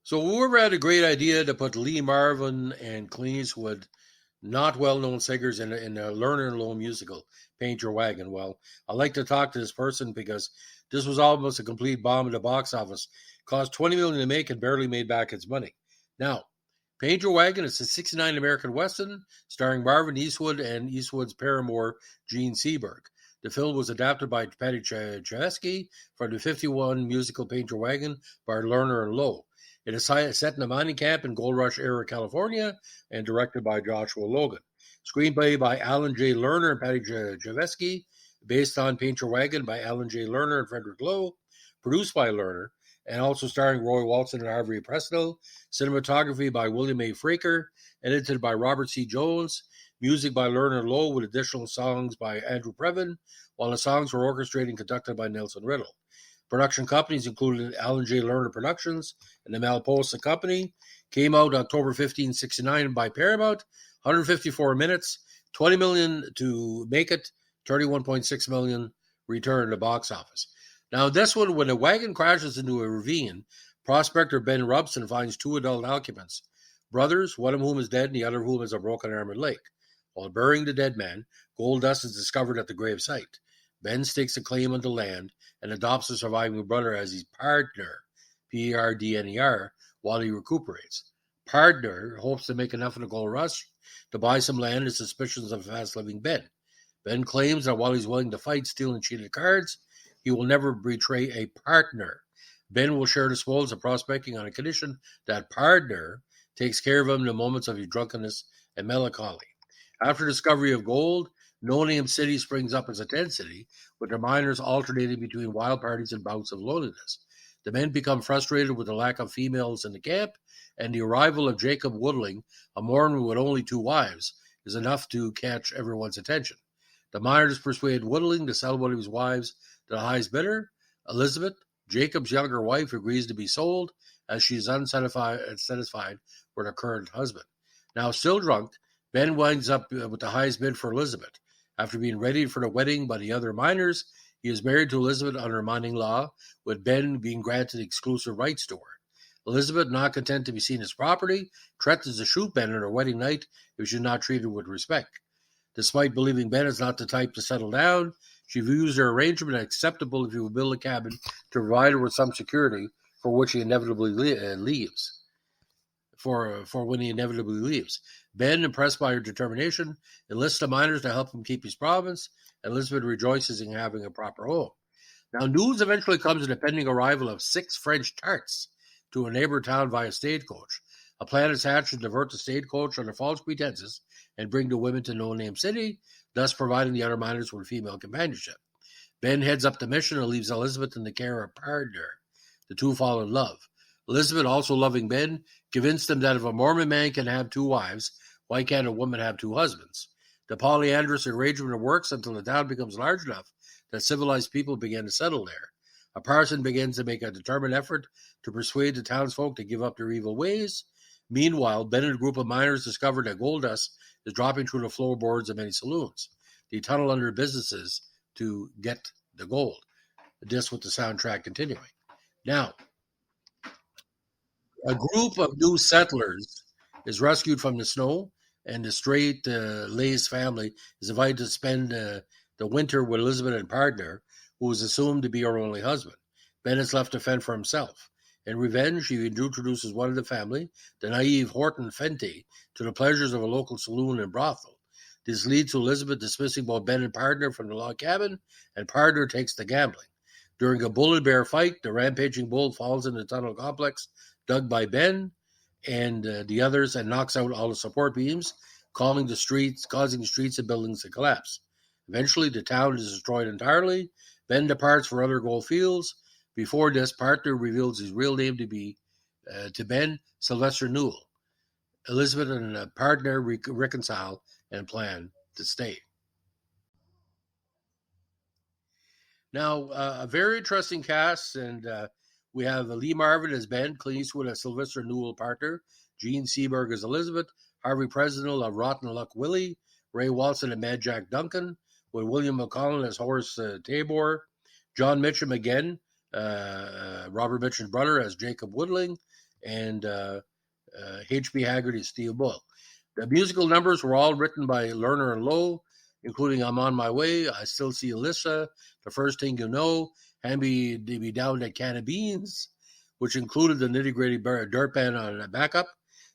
So whoever had a great idea to put Lee Marvin and Clint Eastwood, not well-known singers, in a Lerner and Lowe musical, Paint Your Wagon? Well, I'd like to talk to this person because this was almost a complete bomb at the box office. Cost $20 million to make and barely made back its money. Now, Paint Your Wagon is a '69 American Western starring Marvin Eastwood and Eastwood's paramour, Gene Seberg. The film was adapted by Paddy Chayefsky from the '51 musical Paint Your Wagon by Lerner and Lowe. It is set in a mining camp in Gold Rush era California and directed by Joshua Logan. Screenplay by Alan J. Lerner and Paddy Chayefsky, based on Paint Your Wagon by Alan J. Lerner and Frederick Lowe, produced by Lerner, and also starring Roy Walton and Harvey Presnell. Cinematography by William A. Fraker, edited by Robert C. Jones. Music by Lerner and Lowe with additional songs by Andrew Previn, while the songs were orchestrated and conducted by Nelson Riddle. Production companies included Alan J. Lerner Productions and the Malposa Company. Came out October 15, 1969 by Paramount. 154 minutes, $20 million to make it, $31.6 million return to box office. Now, this one, when a wagon crashes into a ravine, prospector Ben Robson finds two adult occupants, brothers, one of whom is dead and the other of whom has a broken arm and leg. While burying the dead man, gold dust is discovered at the grave site. Ben stakes a claim on the land and adopts the surviving brother as his partner, Pardner, while he recuperates. Pardner hopes to make enough of the gold rush to buy some land and suspicions of fast-living Ben. Ben claims that while he's willing to fight, steal, and cheat at cards, he will never betray a partner. Ben will share the spoils of prospecting on a condition that Pardner takes care of him in the moments of his drunkenness and melancholy. After discovery of gold, No Name City springs up as a tent city, with the miners alternating between wild parties and bouts of loneliness. The men become frustrated with the lack of females in the camp, and the arrival of Jacob Woodling, a Mormon with only 2 wives, is enough to catch everyone's attention. The miners persuade Woodling to sell one of his wives to the highest bidder. Elizabeth, Jacob's younger wife, agrees to be sold, as she is unsatisfied with her current husband. Now, still drunk, Ben winds up with the highest bid for Elizabeth. After being readied for the wedding by the other miners, he is married to Elizabeth under mining law, with Ben being granted exclusive rights to her. Elizabeth, not content to be seen as property, threatens to shoot Ben on her wedding night if she is not treated with respect. Despite believing Ben is not the type to settle down, she views their arrangement as acceptable if he will build a cabin to provide her with some security for which he inevitably leaves. For when he inevitably leaves. Ben, impressed by her determination, enlists the miners to help him keep his promise, and Elizabeth rejoices in having a proper home. Now, news eventually comes of the pending arrival of 6 French tarts to a neighbor town via stagecoach. A plan is hatched to divert the stagecoach under false pretenses and bring the women to No Name City, thus providing the other miners with female companionship. Ben heads up the mission and leaves Elizabeth in the care of Pardner. The two fall in love. Elizabeth, also loving Ben, convinced him that if a Mormon man can have 2 wives, why can't a woman have 2 husbands? The polyandrous arrangement works until the town becomes large enough that civilized people begin to settle there. A parson begins to make a determined effort to persuade the townsfolk to give up their evil ways. Meanwhile, Ben and a group of miners discover that gold dust is dropping through the floorboards of many saloons. They tunnel under businesses to get the gold. This with the soundtrack continuing. Now, a group of new settlers is rescued from the snow, and the straight Lay's family is invited to spend the winter with Elizabeth and Pardner, who is assumed to be her only husband. Ben is left to fend for himself. In revenge, he introduces one of the family, the naive Horton Fenty, to the pleasures of a local saloon and brothel. This leads to Elizabeth dismissing both Ben and Pardner from the log cabin, and Pardner takes to gambling. During a bull and bear fight, the rampaging bull falls in the tunnel complex dug by Ben and the others and knocks out all the support beams, causing the streets and buildings to collapse. Eventually, the town is destroyed entirely. Ben departs for other gold fields. Before this, Pardner reveals his real name to Ben, Sylvester Newell. Elizabeth and Pardner reconcile and plan to stay. Now, a very interesting cast, and we have Lee Marvin as Ben, Clint Eastwood as Sylvester Newell Partner, Gene Seberg as Elizabeth, Harvey Presnell as Rotten Luck Willie, Ray Walton and Mad Jack Duncan, with William McCollum as Horace Tabor, John Mitchum again, Robert Mitchum's brother as Jacob Woodling, and H.B. Haggard and Steve Bull. The musical numbers were all written by Lerner and Lowe, including I'm on My Way, I Still See Alyssa, The First Thing You Know, Hand Me Down That Can of Beans, which included the Nitty Gritty Dirt Band on a backup,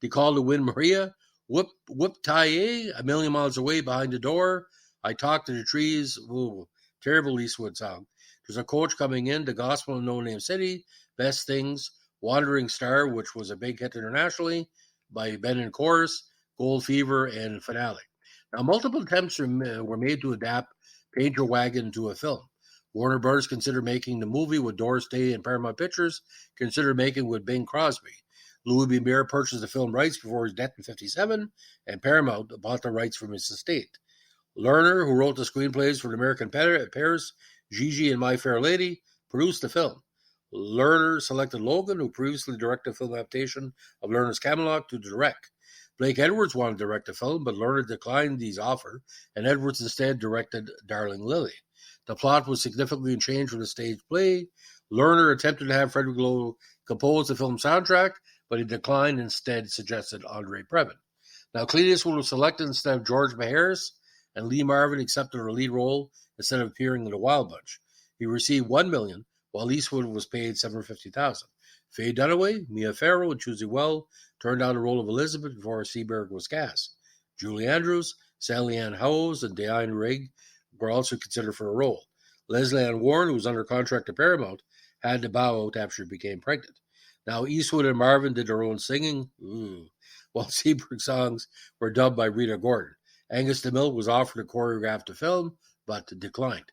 The Call to Win Maria, Whoop Tie, A Million Miles Away, Behind the Door, I Talk to the Trees, ooh, terrible Eastwood song. There's a Coach Coming In, The Gospel in No Name City, Best Things, Wandering Star, which was a big hit internationally by Ben and Chorus, Gold Fever, and Finale. Now, multiple attempts were made to adapt Paint Your Wagon to a film. Warner Bros. Considered making the movie with Doris Day, and Paramount Pictures considered making with Bing Crosby. Louis B. Mayer purchased the film rights before his death in 1957, and Paramount bought the rights from his estate. Lerner, who wrote the screenplays for The American Paris, Gigi, and My Fair Lady, produced the film. Lerner selected Logan, who previously directed a film adaptation of Lerner's Camelot, to direct. Blake Edwards wanted to direct the film, but Lerner declined his offer, and Edwards instead directed Darling Lily. The plot was significantly changed from the stage play. Lerner attempted to have Frederick Lowe compose the film soundtrack, but he declined and instead suggested Andre Previn. Now, Clint Eastwood was selected instead of George Maharis, and Lee Marvin accepted her lead role instead of appearing in The Wild Bunch. He received $1 million, while Eastwood was paid $750,000. Faye Dunaway, Mia Farrow, and Susie Well turned down the role of Elizabeth before Seberg was cast. Julie Andrews, Sally Ann Howes, and Diane Rigg were also considered for a role. Leslie Ann Warren, who was under contract to Paramount, had to bow out after she became pregnant. Now, Eastwood and Marvin did their own singing, while Seberg's songs were dubbed by Rita Gordon. Angus DeMille was offered to choreograph the film, but declined.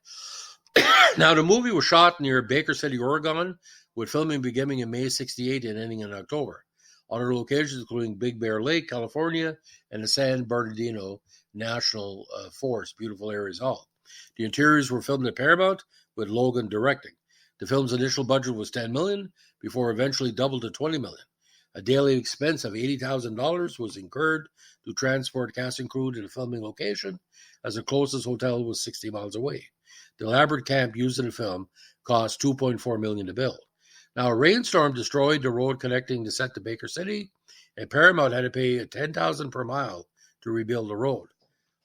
Now, the movie was shot near Baker City, Oregon, with filming beginning in May 1968 and ending in October. Other locations including Big Bear Lake, California, and the San Bernardino National Forest, beautiful areas all. The interiors were filmed at Paramount, with Logan directing. The film's initial budget was $10 million, before eventually doubled to $20 million. A daily expense of $80,000 was incurred to transport cast and crew to the filming location, as the closest hotel was 60 miles away. The elaborate camp used in the film cost $2.4 million to build. Now, a rainstorm destroyed the road connecting the set to Baker City, and Paramount had to pay $10,000 per mile to rebuild the road.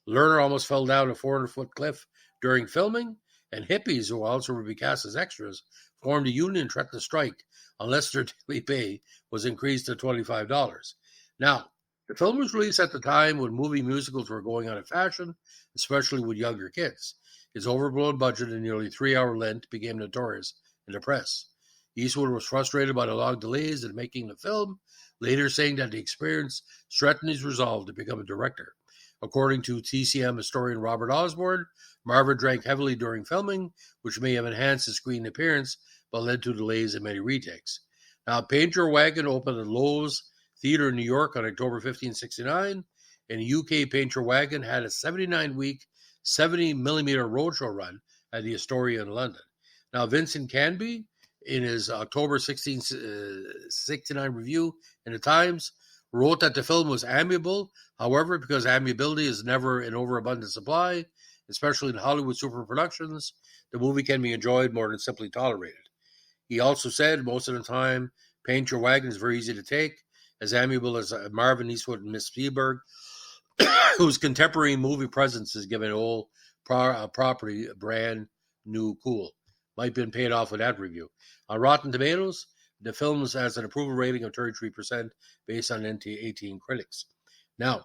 Lerner almost fell down a 400-foot cliff during filming, and hippies, who also would be cast as extras, formed a union and threatened to strike unless their daily pay was increased to $25. Now, the film was released at the time when movie musicals were going out of fashion, especially with younger kids. Its overblown budget and nearly 3-hour length became notorious in the press. Eastwood was frustrated by the long delays in making the film, later saying that the experience strengthened his resolve to become a director. According to TCM historian Robert Osborne, Marvin drank heavily during filming, which may have enhanced his screen appearance, but led to delays in many retakes. Now, Paint Your Wagon opened at Lowe's Theatre in New York on October 15, 1969. In the UK, Paint Your Wagon had a 79-week, 70mm roadshow run at the Astoria in London. Now, Vincent Canby, in his October 1669 review in the Times, wrote that the film was amiable. However, because amiability is never an overabundant supply, especially in Hollywood superproductions, the movie can be enjoyed more than simply tolerated. He also said, most of the time, Paint Your Wagon is very easy to take, as amiable as Marvin Eastwood and Miss Spielberg, whose contemporary movie presence has given old property a brand new cool. Might have been paid off with that review. On Rotten Tomatoes, the film has an approval rating of 33% based on NT18 critics. Now,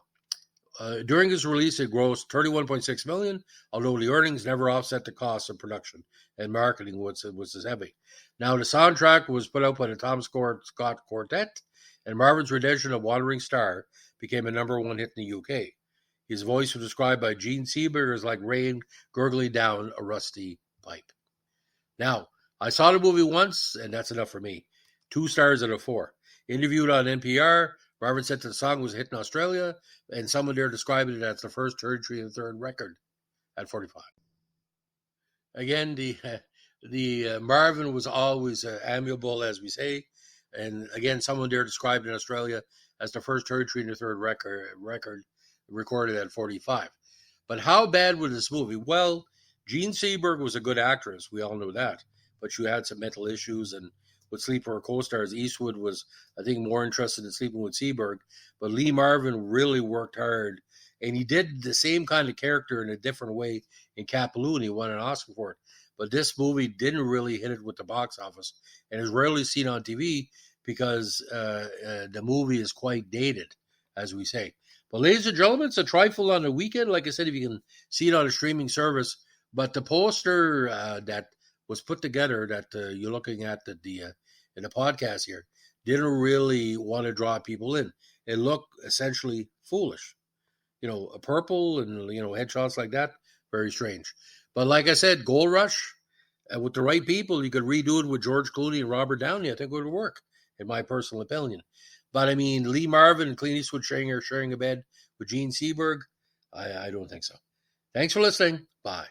during its release, it grossed $31.6 million, although the earnings never offset the costs of production and marketing was as heavy. Now, the soundtrack was put out by the Tom Scott Quartet, and Marvin's rendition of Wandering Star became a #1 hit in the UK. His voice was described by Gene Seberg as like rain gurgling down a rusty pipe. Now, I saw the movie once, and that's enough for me. 2 stars out of 4. Interviewed on NPR, Marvin said that the song was a hit in Australia, and someone there described it as the first 33 and third record at 45. Again, the Marvin was always amiable, as we say, and again, someone there described in Australia as the first 33 and third record recorded at 45. But how bad was this movie? Well, Gene Seberg was a good actress. We all know that. But she had some mental issues and would sleep for her co-stars. Eastwood was, I think, more interested in sleeping with Seberg, but Lee Marvin really worked hard, and he did the same kind of character in a different way in Capaloo, and he won an Oscar for it. But this movie didn't really hit it with the box office, and is rarely seen on TV because the movie is quite dated, as we say. But ladies and gentlemen, it's a trifle on the weekend. Like I said, if you can see it on a streaming service, but the poster that was put together that you're looking at in the podcast here didn't really want to draw people in. It looked essentially foolish. A purple and, headshots like that, very strange. But like I said, Gold Rush, with the right people, you could redo it with George Clooney and Robert Downey. I think it would work, in my personal opinion. But I mean, Lee Marvin and Clint Eastwood sharing a bed with Gene Seberg, I don't think so. Thanks for listening. Bye.